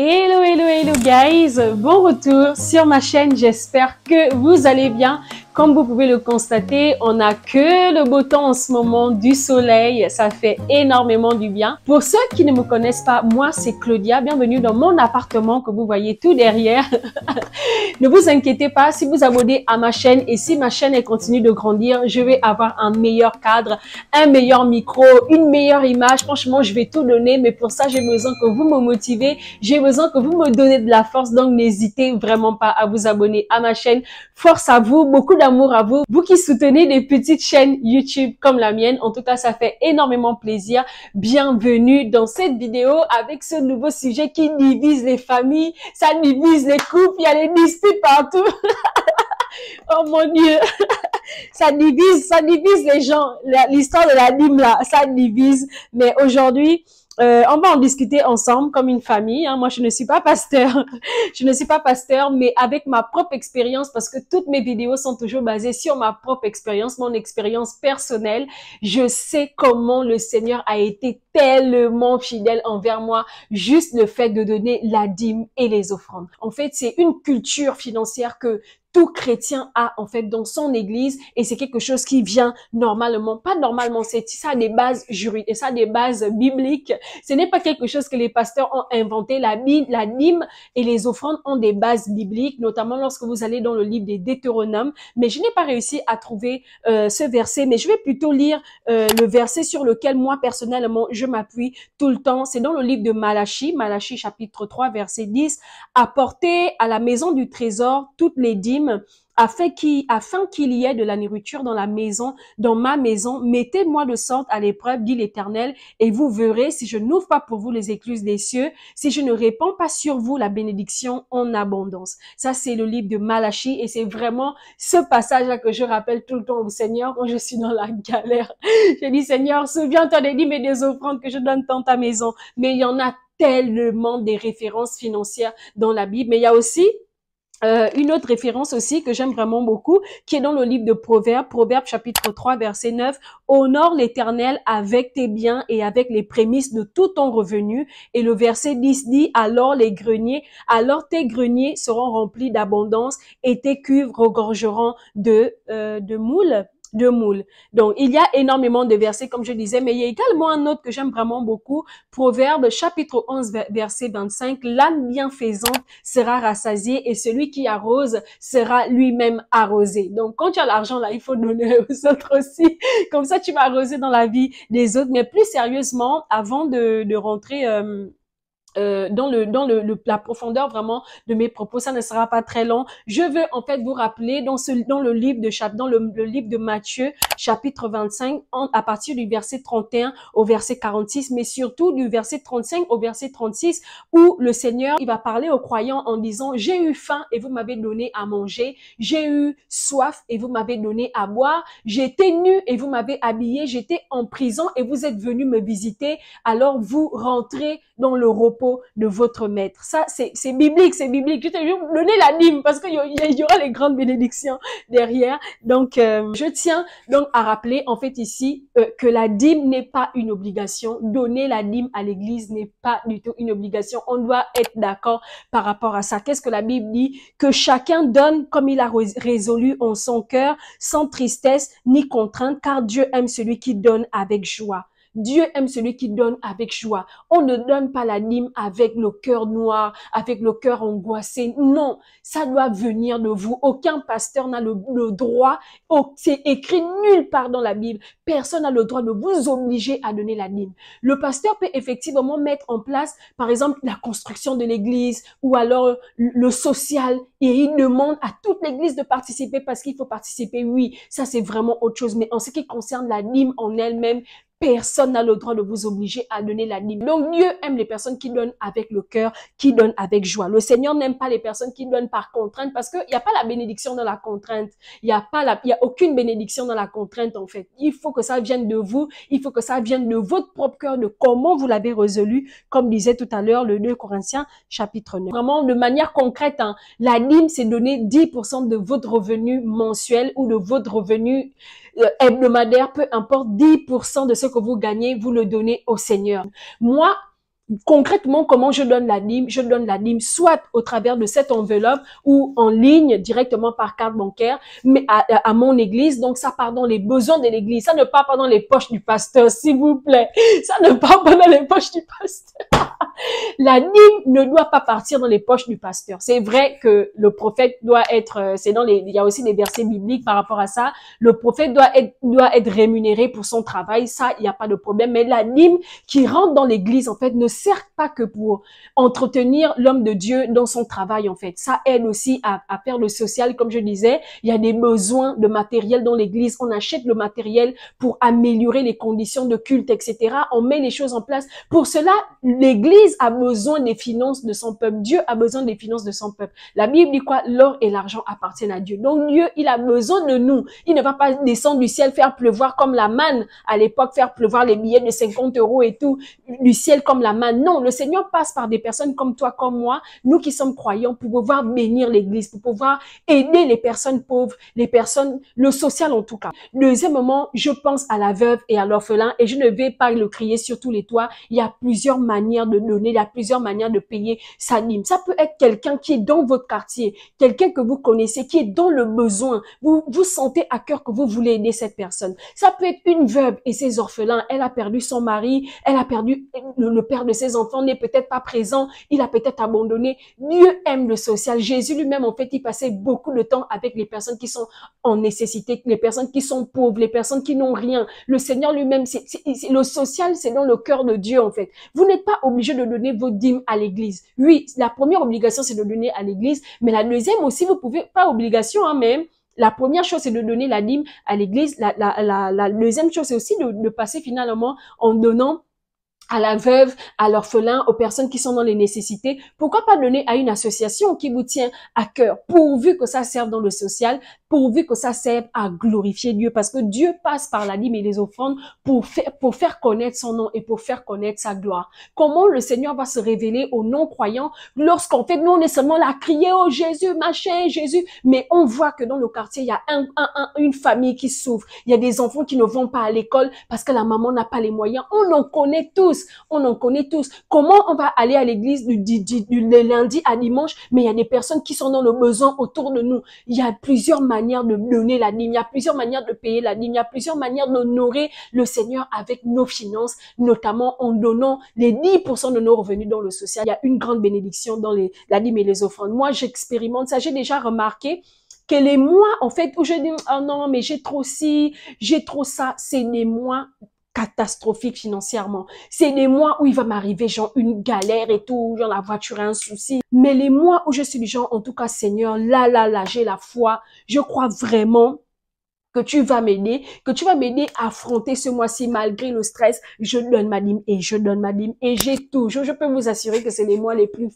Hello, hello, hello guys, bon retour sur ma chaîne, j'espère que vous allez bien. Comme vous pouvez le constater, on n'a que le beau temps en ce moment, du soleil, ça fait énormément du bien. Pour ceux qui ne me connaissent pas, moi c'est Claudia, bienvenue dans mon appartement que vous voyez tout derrière. Ne vous inquiétez pas, si vous abonnez à ma chaîne et si ma chaîne elle continue de grandir, je vais avoir un meilleur cadre, un meilleur micro, une meilleure image. Franchement, je vais tout donner, mais pour ça, j'ai besoin que vous me motivez, j'ai besoin que vous me donnez de la force, donc n'hésitez vraiment pas à vous abonner à ma chaîne. Force à vous, beaucoup d'amour à vous, vous qui soutenez des petites chaînes YouTube comme la mienne. En tout cas, ça fait énormément plaisir. Bienvenue dans cette vidéo avec ce nouveau sujet qui divise les familles, ça divise les couples, il y a les disputes partout. Oh mon Dieu, ça divise les gens. L'histoire de la dîme là, ça divise. Mais aujourd'hui, on va en discuter ensemble comme une famille. Hein. Moi, je ne suis pas pasteur, je ne suis pas pasteur, mais avec ma propre expérience, parce que toutes mes vidéos sont toujours basées sur ma propre expérience, mon expérience personnelle. Je sais comment le Seigneur a été tellement fidèle envers moi, juste le fait de donner la dîme et les offrandes. En fait, c'est une culture financière que tout chrétien a en fait dans son église et c'est quelque chose qui vient normalement, pas normalement, ça a des bases juridiques, ça a des bases bibliques. Ce n'est pas quelque chose que les pasteurs ont inventé. La dîme et les offrandes ont des bases bibliques, notamment lorsque vous allez dans le livre des Deutéronomes. Mais je n'ai pas réussi à trouver ce verset, mais je vais plutôt lire le verset sur lequel moi personnellement je m'appuie tout le temps. C'est dans le livre de Malachie, Malachie chapitre 3 verset 10. Apportez à la maison du trésor toutes les dîmes afin qu'il y ait de la nourriture dans la maison, dans ma maison. Mettez-moi de sorte à l'épreuve, dit l'Éternel, et vous verrez si je n'ouvre pas pour vous les écluses des cieux, si je ne répands pas sur vous la bénédiction en abondance. Ça, c'est le livre de Malachie et c'est vraiment ce passage-là que je rappelle tout le temps au Seigneur quand je suis dans la galère. Je dis, Seigneur, souviens-toi des dîmes et des offrandes que je donne dans ta maison. Mais il y en a tellement des références financières dans la Bible, mais il y a aussi une autre référence aussi que j'aime vraiment beaucoup, qui est dans le livre de Proverbes, Proverbes chapitre 3, verset 9. Honore l'Éternel avec tes biens et avec les prémices de tout ton revenu. Et le verset 10 dit, alors tes greniers seront remplis d'abondance et tes cuves regorgeront de moules. Donc, il y a énormément de versets, comme je disais, mais il y a également un autre que j'aime vraiment beaucoup. Proverbes, chapitre 11, verset 25. L'âme bienfaisante sera rassasiée et celui qui arrose sera lui-même arrosé. Donc, quand tu as l'argent, là, il faut donner aux autres aussi. Comme ça, tu vas arroser dans la vie des autres. Mais plus sérieusement, avant de rentrer, dans la profondeur vraiment de mes propos, ça ne sera pas très long. Je veux en fait vous rappeler dans le livre le livre de Matthieu chapitre 25 à partir du verset 31 au verset 46, mais surtout du verset 35 au verset 36 où le Seigneur il va parler aux croyants en disant j'ai eu faim et vous m'avez donné à manger, j'ai eu soif et vous m'avez donné à boire, j'étais nu et vous m'avez habillé, j'étais en prison et vous êtes venus me visiter, alors vous rentrez dans le repos de votre maître. Ça, c'est biblique, c'est biblique. Je te donner la dîme parce qu'il y aura les grandes bénédictions derrière. Donc, je tiens donc à rappeler en fait ici que la dîme n'est pas une obligation. Donner la dîme à l'église n'est pas du tout une obligation. On doit être d'accord par rapport à ça. Qu'est-ce que la Bible dit? Que chacun donne comme il a résolu en son cœur, sans tristesse ni contrainte, car Dieu aime celui qui donne avec joie. Dieu aime celui qui donne avec joie. On ne donne pas la dîme avec le cœur noir, avec le cœur angoissé. Non, ça doit venir de vous. Aucun pasteur n'a le droit, c'est écrit nulle part dans la Bible. Personne n'a le droit de vous obliger à donner la dîme. Le pasteur peut effectivement mettre en place, par exemple, la construction de l'église ou alors le social et il demande à toute l'église de participer parce qu'il faut participer. Oui, ça c'est vraiment autre chose. Mais en ce qui concerne la dîme en elle-même, personne n'a le droit de vous obliger à donner la dîme. Donc, Dieu aime les personnes qui donnent avec le cœur, qui donnent avec joie. Le Seigneur n'aime pas les personnes qui donnent par contrainte parce qu'il n'y a pas la bénédiction dans la contrainte. Il n'y a aucune bénédiction dans la contrainte, en fait. Il faut que ça vienne de vous. Il faut que ça vienne de votre propre cœur, de comment vous l'avez résolu, comme disait tout à l'heure le 2 Corinthiens, chapitre 9. Vraiment, de manière concrète, hein, la dîme, c'est donner 10% de votre revenu mensuel ou de votre revenu hebdomadaire, peu importe, 10% de ce que vous gagnez, vous le donnez au Seigneur. Moi, Concrètement, comment je donne la dîme? Je donne la dîme soit au travers de cette enveloppe ou en ligne directement par carte bancaire, mais à mon église. Donc, ça part dans les besoins de l'église. Ça ne part pas dans les poches du pasteur, s'il vous plaît. Ça ne part pas dans les poches du pasteur. La dîme ne doit pas partir dans les poches du pasteur. C'est vrai que le prophète doit être, il y a aussi des versets bibliques par rapport à ça. Le prophète doit être rémunéré pour son travail. Ça, il n'y a pas de problème. Mais la dîme qui rentre dans l'église, en fait, ne sert pas que pour entretenir l'homme de Dieu dans son travail, en fait. Ça aide aussi à faire le social, comme je disais. Il y a des besoins de matériel dans l'église. On achète le matériel pour améliorer les conditions de culte, etc. On met les choses en place. Pour cela, l'église a besoin des finances de son peuple. Dieu a besoin des finances de son peuple. La Bible dit quoi? L'or et l'argent appartiennent à Dieu. Donc Dieu, il a besoin de nous. Il ne va pas descendre du ciel, faire pleuvoir comme la manne à l'époque, faire pleuvoir les billets de 50 € et tout, du ciel comme la manne. Non, le Seigneur passe par des personnes comme toi, comme moi, nous qui sommes croyants, pour pouvoir bénir l'église, pour pouvoir aider les personnes pauvres, les personnes, le social en tout cas. Deuxièmement, je pense à la veuve et à l'orphelin et je ne vais pas le crier sur tous les toits. Il y a plusieurs manières de donner, il y a plusieurs manières de payer sa dîme. Ça peut être quelqu'un qui est dans votre quartier, quelqu'un que vous connaissez, qui est dans le besoin. Vous sentez à cœur que vous voulez aider cette personne. Ça peut être une veuve et ses orphelins. Elle a perdu son mari, elle a perdu le père de ses enfants, n'est peut-être pas présent, il a peut-être abandonné. Dieu aime le social. Jésus lui-même, en fait, il passait beaucoup de temps avec les personnes qui sont en nécessité, les personnes qui sont pauvres, les personnes qui n'ont rien. Le Seigneur lui-même, le social, c'est dans le cœur de Dieu, en fait. Vous n'êtes pas obligé de donner vos dîmes à l'église. Oui, la première obligation, c'est de donner à l'église, mais la deuxième aussi, vous pouvez, pas obligation, hein, mais la première chose, c'est de donner la dîme à l'église. La deuxième chose, c'est aussi de passer finalement en donnant à la veuve, à l'orphelin, aux personnes qui sont dans les nécessités. Pourquoi pas donner à une association qui vous tient à cœur, pourvu que ça serve dans le social, pourvu que ça serve à glorifier Dieu, parce que Dieu passe par la dîme et les offrandes pour faire connaître son nom et pour faire connaître sa gloire. Comment le Seigneur va se révéler aux non-croyants lorsqu'en fait, nous, on est seulement là à crier, oh Jésus, machin, Jésus, mais on voit que dans le quartier, il y a une famille qui souffre, il y a des enfants qui ne vont pas à l'école parce que la maman n'a pas les moyens. On en connaît tous. On en connaît tous. Comment on va aller à l'église du lundi à dimanche, mais il y a des personnes qui sont dans le besoin autour de nous. Il y a plusieurs manières de donner la dîme, il y a plusieurs manières de payer la dîme, il y a plusieurs manières d'honorer le Seigneur avec nos finances, notamment en donnant les 10% de nos revenus dans le social. Il y a une grande bénédiction dans la dîme et les offrandes. Moi, j'expérimente ça. J'ai déjà remarqué que les mois, en fait, où je dis, oh non, mais j'ai trop ci, j'ai trop ça, c'est les mois catastrophique financièrement. C'est les mois où il va m'arriver genre une galère et tout, genre la voiture a un souci. Mais les mois où je suis du genre, en tout cas Seigneur, là, j'ai la foi. Je crois vraiment que tu vas m'aider, à affronter ce mois-ci malgré le stress. Je donne ma dîme et je donne ma dîme et j'ai toujours, je peux vous assurer que c'est les mois les plus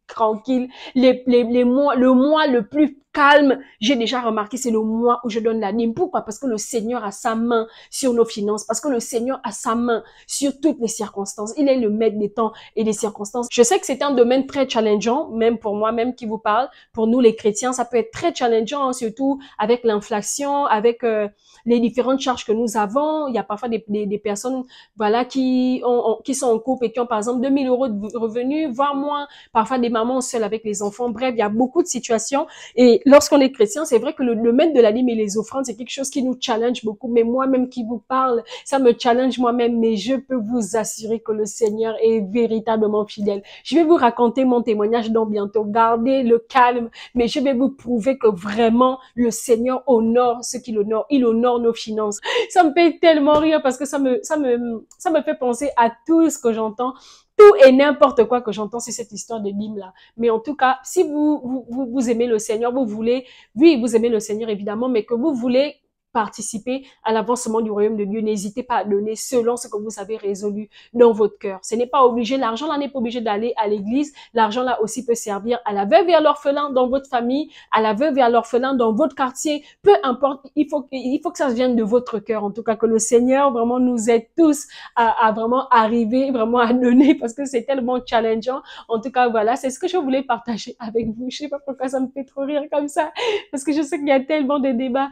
tranquilles, le mois le plus calme. J'ai déjà remarqué, c'est le mois où je donne la dîme. Pourquoi? Parce que le Seigneur a sa main sur nos finances, parce que le Seigneur a sa main sur toutes les circonstances. Il est le maître des temps et des circonstances. Je sais que c'est un domaine très challengeant, même pour moi, même qui vous parle. Pour nous, les chrétiens, ça peut être très challengeant, hein, surtout avec l'inflation, avec les différentes charges que nous avons. Il y a parfois des personnes, voilà, qui sont en couple et qui ont, par exemple, 2 000 € de revenus, voire moins. Parfois, des mamans seules avec les enfants. Bref, il y a beaucoup de situations. Et lorsqu'on est chrétien, c'est vrai que le domaine de la dîme et les offrandes, c'est quelque chose qui nous challenge beaucoup. Mais moi-même qui vous parle, ça me challenge moi-même. Mais je peux vous assurer que le Seigneur est véritablement fidèle. Je vais vous raconter mon témoignage dans bientôt. Gardez le calme, mais je vais vous prouver que vraiment le Seigneur honore ce qu'il honore. Il honore nos finances. Ça me fait tellement rire parce que ça me fait penser à tout ce que j'entends. Tout et n'importe quoi que j'entends, c'est cette histoire de dîme là. Mais en tout cas, si vous aimez le Seigneur, vous voulez, oui, vous aimez le Seigneur évidemment, mais que vous voulez participer à l'avancement du royaume de Dieu, n'hésitez pas à donner selon ce que vous avez résolu dans votre cœur. Ce n'est pas obligé, l'argent là n'est pas obligé d'aller à l'église, l'argent là aussi peut servir à la veuve et à l'orphelin dans votre famille, à la veuve et à l'orphelin dans votre quartier, peu importe, il faut que ça vienne de votre cœur, en tout cas que le Seigneur vraiment nous aide tous à vraiment arriver, vraiment à donner, parce que c'est tellement challengeant. En tout cas, voilà, c'est ce que je voulais partager avec vous. Je sais pas pourquoi ça me fait trop rire comme ça, parce que je sais qu'il y a tellement de débats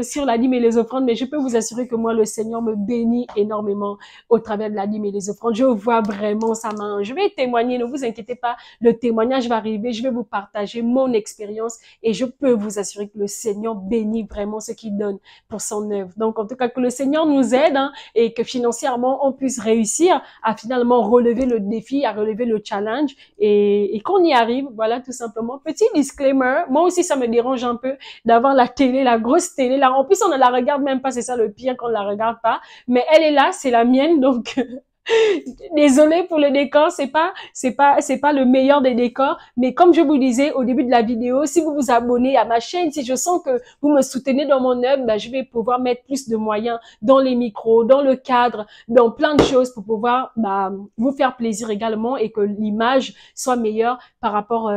sur la dîme dîme et les offrandes, mais je peux vous assurer que moi, le Seigneur me bénit énormément au travers de la dîme et les offrandes. Je vois vraiment sa main. Je vais témoigner, ne vous inquiétez pas, le témoignage va arriver, je vais vous partager mon expérience et je peux vous assurer que le Seigneur bénit vraiment ce qu'il donne pour son œuvre. Donc, en tout cas, que le Seigneur nous aide et que financièrement, on puisse réussir à finalement relever le défi, à relever le challenge et qu'on y arrive. Voilà, tout simplement. Petit disclaimer, moi aussi, ça me dérange un peu d'avoir la télé, la grosse télé. Là, en plus, on ne la regarde même pas, c'est ça le pire, qu'on ne la regarde pas. Mais elle est là, c'est la mienne, donc désolée pour le décor, c'est pas le meilleur des décors, mais comme je vous disais au début de la vidéo, si vous vous abonnez à ma chaîne, si je sens que vous me soutenez dans mon œuvre, ben, je vais pouvoir mettre plus de moyens dans les micros, dans le cadre, dans plein de choses pour pouvoir vous faire plaisir également et que l'image soit meilleure par rapport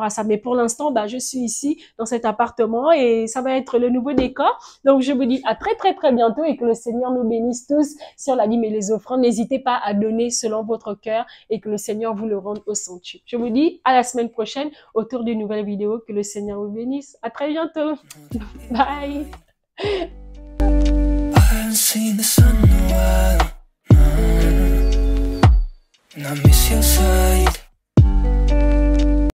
à ça. Mais pour l'instant, je suis ici dans cet appartement et ça va être le nouveau décor. Donc je vous dis à très très très bientôt et que le Seigneur nous bénisse tous sur la dîme et les offrandes. N'hésitez pas à donner selon votre cœur et que le Seigneur vous le rende au centuple. Je vous dis à la semaine prochaine autour d'une nouvelle vidéo. Que le Seigneur vous bénisse. À très bientôt. Bye. I miss your side.